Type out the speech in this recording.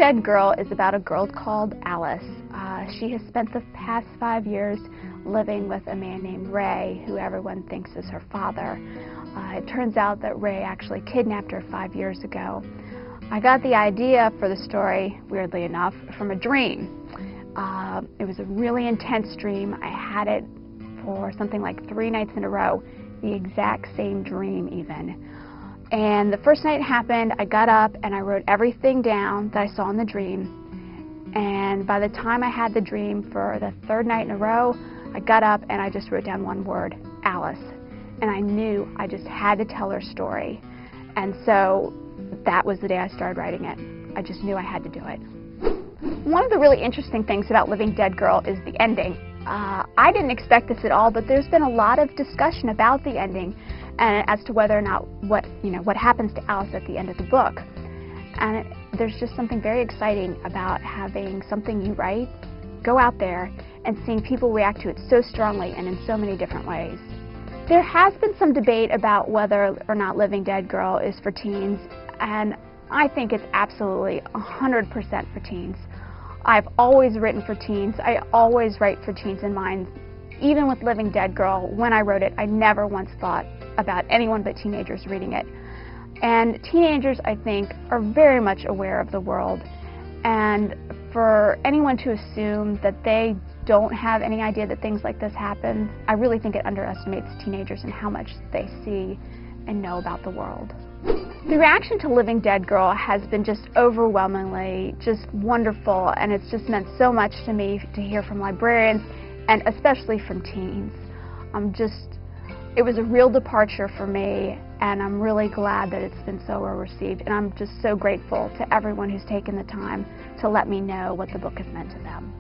Dead Girl is about a girl called Alice. She has spent the past 5 years living with a man named Ray, who everyone thinks is her father. It turns out that Ray actually kidnapped her 5 years ago. I got the idea for the story, weirdly enough, from a dream. It was a really intense dream. I had it for something like 3 nights in a row, the exact same dream even. And the first night it happened, I got up and I wrote everything down that I saw in the dream. And by the time I had the dream for the 3rd night in a row, I got up and I just wrote down one word, Alice. And I knew I just had to tell her story. And so that was the day I started writing it. I just knew I had to do it. One of the really interesting things about Living Dead Girl is the ending. I didn't expect this at all, but there's been a lot of discussion about the ending and as to whether or not what happens to Alice at the end of the book. And there's just something very exciting about having something you write go out there and seeing people react to it so strongly and in so many different ways. There has been some debate about whether or not Living Dead Girl is for teens, and I think it's absolutely 100% for teens. I've always written for teens. I always write for teens in mind. Even with Living Dead Girl, when I wrote it, I never once thought about anyone but teenagers reading it. And teenagers, I think, are very much aware of the world. And for anyone to assume that they don't have any idea that things like this happen, I really think it underestimates teenagers and how much they see and know about the world. The reaction to Living Dead Girl has been just overwhelmingly just wonderful, and it's just meant so much to me to hear from librarians and especially from teens. It was a real departure for me, and I'm really glad that it's been so well received, and I'm just so grateful to everyone who's taken the time to let me know what the book has meant to them.